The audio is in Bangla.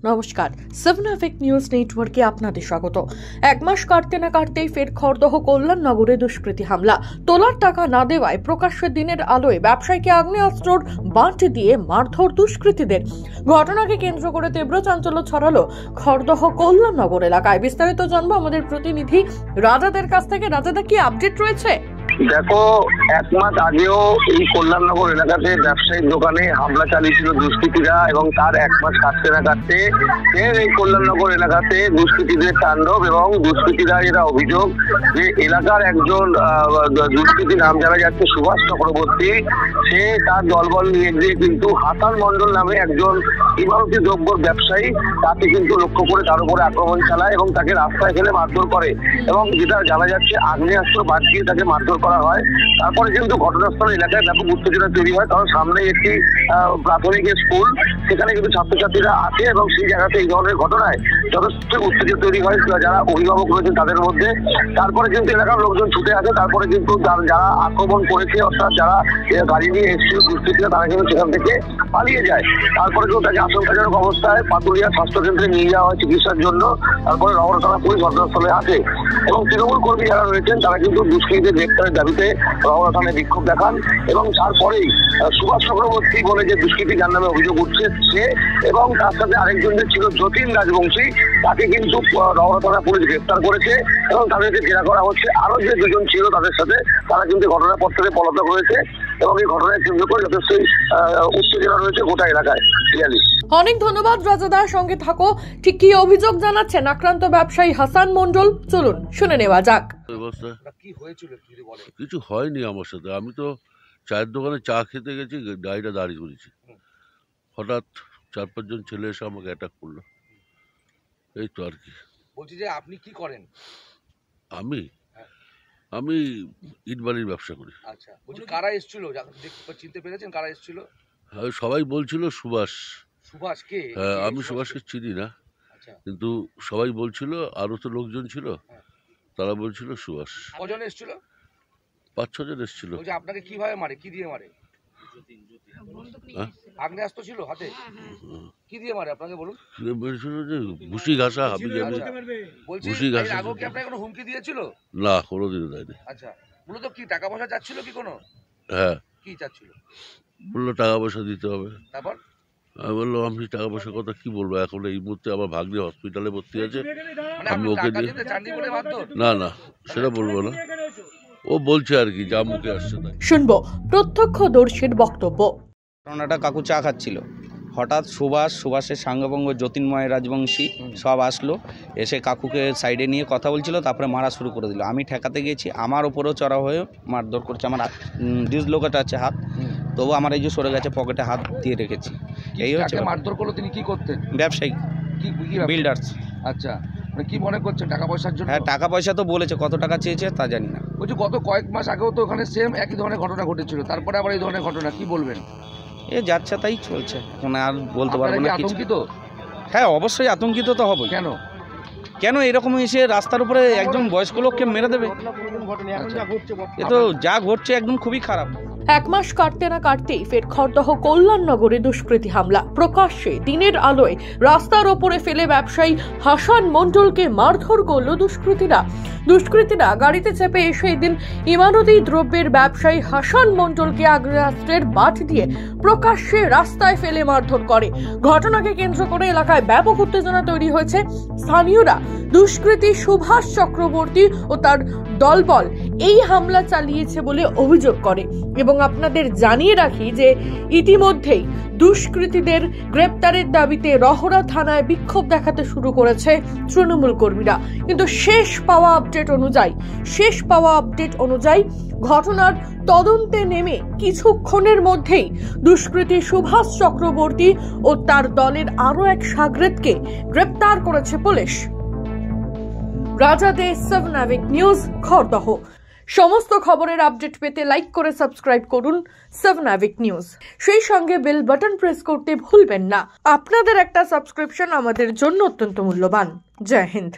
নমস্কার, 7 নিউজ নেটওয়ার্কে আপনাদের স্বাগত। এক মাস কাটতে না কাটতেই ফের খড়দহ কল্যাণনগরে দুষ্কৃতী হামলা। তোলার টাকা না দেওয়ায় প্রকাশ্যে দিনের আলোয় ব্যবসায়ীকে আগ্নেয়াস্ত্রর বাঁট দিয়ে মারধর দুষ্কৃতীদের। ঘটনাকে কেন্দ্র করে তীব্র চাঞ্চল্য ছড়ালো খড়দহ কল্যাণনগর এলাকায়। বিস্তারিত জানবো আমাদের প্রতিনিধি রাজাদের কাছ থেকে। রাজাদা, কি আপডেট রয়েছে? দেখো, এক মাস আগেও এই কল্যাণনগর এলাকাতে ব্যবসায়িক দোকানে হামলা চালিয়েছিল দুষ্কৃতীরা এবং তার এক মাস কাটতে না কাটতে ফের এই কল্যাণনগর এলাকাতে দুষ্কৃতীদের তাণ্ডব। এবং দুষ্কৃতীরা এরা অভিযোগ যে এলাকার একজন দুষ্কৃতী নাম জানা যাচ্ছে সুভাষ চক্রবর্তী, সে তার দলবল নিয়ে গিয়ে কিন্তু হাসান মন্ডল নামে একজন ইমারতি দ্রব্যর ব্যবসায়ী, তাকে কিন্তু লক্ষ্য করে তার উপরে আক্রমণ চালায় এবং তাকে রাস্তায় ফেলে মারধর করে। এবং যেটা জানা যাচ্ছে আগ্নেয়াস্ত্র বাদ দিয়ে তাকে মারধর করা হয়। তারপরে কিন্তু ঘটনাস্থল এলাকায় ব্যাপক উত্তেজনা তৈরি হয়, কারণ সামনে একটি প্রাথমিক স্কুল, সেখানে কিন্তু ছাত্রছাত্রীরা আছে এবং সেই জায়গাতে এই ধরনের ঘটনায় যথেষ্ট উত্তেজনা তৈরি হয় যারা অভিভাবক রয়েছেন তাদের মধ্যে। তারপরে কিন্তু এলাকার লোকজন ছুটে আসে। তারপরে কিন্তু যারা আক্রমণ করেছে, অর্থাৎ যারা গাড়ি নিয়ে এসেছিল দুষ্কৃতীরা, তারা কিন্তু সেখান থেকে পালিয়ে যায়। তারপরে কিন্তু তাকে আশঙ্কাজনক অবস্থায় পাতুলিয়া স্বাস্থ্যকেন্দ্রে নিয়ে যাওয়া হয় চিকিৎসার জন্য। তারপরে রওনা থানা পুলিশ ঘটনাস্থলে আসে এবং তৃণমূল কর্মী যারা রয়েছেন তারা কিন্তু দুষ্কৃতীদের গ্রেপ্তারের দাবিতে রওনা থানায় বিক্ষোভ দেখান। এবং তারপরেই সুভাষ চক্রবর্তী বলে যে দুষ্কৃতী, যার নামে অভিযোগ উঠছে সে, এবং তার সাথে আরেকজন যে ছিল যতীন রাজবংশী, তাকে কিন্তু রওনা থানা পুলিশ গ্রেপ্তার করেছে এবং তাদেরকে জেরা করা হচ্ছে। আরো যে দুজন ছিল তাদের সাথে, তারা কিন্তু ঘটনার পর থেকে পলাতক হয়েছে এবং এই ঘটনায় কেন্দ্র করে যথেষ্ট উত্তেজনা রয়েছে গোটা এলাকায়। অনেক ধন্যবাদ রাজাদার, সঙ্গে থাকো। ঠিক কি অভিযোগ জানাচ্ছেন আক্রান্ত ব্যবসায়ী হাসান মন্ডল, চলুন শুনে নেওয়া যাক। কিছু হয়নি আমার সাথে। আমি তো চায়ের দোকানে চা খেতে গেছি, গাড়িটা দাঁড়িয়ে করেছি, হঠাৎ 4-5 জন ছেলে এসে আমাকে অ্যাটাক করলো। এই তো আর কি। বলছি যে আপনি কি করেন? আমি ইট বালির ব্যবসা করি। আচ্ছা, বলছি কারা এসেছিল, চিনতে পেরেছেন কারা এসেছিল? সবাই বলছিল সুভাষ। সুভাষ কে? আমি সুভাষকে চিনি না, কিন্তু সবাই বলছিল, আরো তো লোকজন ছিল, তারা বলছিল সুভাষ। কজন এসেছিল? 5-6 জন এসেছিল। বলছি আপনাকে কিভাবে মারে, কি দিয়ে মারে? আগ্নেয়াস্ত্র ছিল হাতে? কি দিয়ে মারে আপনাকে বলুন? বলছিল যে ঘুষি ঘাসা, হাবি জাবি ঘুষি ঘাসা। আগেও কি আপনাকে কোনো হুমকি দিয়েছিল? না, কোনোদিনও দেয়নি। আচ্ছা, মূলত কি টাকা পয়সা চাচ্ছিল কি কোনো? হ্যাঁ। কি চাচ্ছিল? বললো টাকা পয়সা দিতে হবে। তারপর আমি বললাম আমি টাকা পয়সার কথা কি বলবো, এখন এই মুহূর্তে আমার ভাগ্নে হসপিটালে ভর্তি আছে, আমি ওকে দিয়ে না সেটা বলবো না, ও বলছে আর কি, যা মুখে আসছে তাই। শুনবো প্রত্যক্ষদর্শীর বক্তব্য। ঘটনাটা কাকু চা খাচ্ছিল, হঠাৎ সুভাষের সাঙ্গভঙ্গ জ্যোতির্ময় রাজবংশী সব আসলো, এসে কাকুকে সাইডে নিয়ে কথা বলছিল, তারপরে মারা শুরু করে দিল। আমি ঠেকাতে গেছি, আমার ওপরেও চড়া হয়ে মারধর করছে। আমার ডিসলোকেট আছে হাত, তবু আমার এই যে সরে গেছে, পকেটে হাত দিয়ে রেখেছি। এই হচ্ছে মারধর করলো। তিনি কি করতেন? ব্যবসায়ী, বিল্ডার্স। আচ্ছা, কি মনে করছেন টাকা পয়সার জন্য? হ্যাঁ, টাকা পয়সা তো বলেছে, কত টাকা চেয়েছে তা জানি না। বলছি গত কয়েক মাস আগেও তো ওখানে সেম একই ধরনের ঘটনা ঘটেছিল, তারপরে আবার এই ধরনের ঘটনা, কি বলবেন? এ যাচ্ছে তাই চলছে, এখন আর বলতে পারবো না। আতঙ্কিত? হ্যাঁ, অবশ্যই আতঙ্কিত তো হবে। কেন এরকম এসে রাস্তার উপরে একজন বয়স্ক লোককে মেরে দেবে? এ তো যা ঘটছে একদম খুবই খারাপ। এক মাস কাটতে না কাটতেই ফের খড়দহ কল্যাণনগরে দুষ্কৃতী হামলা। প্রকাশ্যে দিনের আলোয় রাস্তার ওপরে ফেলে ব্যবসায়ী হাসান মন্ডলকে মারধর করল দুষ্কৃতীরা গাড়িতে চেপে এসে এদিন ইমারতি দ্রব্যের ব্যবসায়ী হাসান মন্ডলকে আগ্নেয়াস্ত্রের বাঁট দিয়ে প্রকাশ্যে রাস্তায় ফেলে মারধর করে। ঘটনাকে কেন্দ্র করে এলাকায় ব্যাপক উত্তেজনা তৈরি হয়েছে। স্থানীয়রা দুষ্কৃতী সুভাষ চক্রবর্তী ও তার দলবল এই হামলা চালিয়েছে বলে অভিযোগ করে। এবং আপনাদের জানিয়ে রাখি যে ইতিমধ্যেই দুষ্কৃতীদের গ্রেপ্তারের দাবিতে রহরা থানায় বিক্ষোভ দেখাতে শুরু করেছে তৃণমূল কর্মীরা। কিন্তু শেষ পাওয়া আপডেট অনুযায়ী ঘটনার তদন্তে নেমে কিছুক্ষণের মধ্যেই দুষ্কৃতী সুভাষ চক্রবর্তী ও তার দলের আরো এক শাগরেদকে গ্রেপ্তার করেছে পুলিশ। রাজাদে 7 নিউজ খড়দহ। সমস্ত খবরের আপডেট পেতে লাইক করে সাবস্ক্রাইব করুন 7 নিউজ। সেই সঙ্গে বেল বাটন প্রেস করতে ভুলবেন না। আপনাদের একটা সাবস্ক্রিপশন আমাদের জন্য অত্যন্ত মূল্যবান। জয় হিন্দ।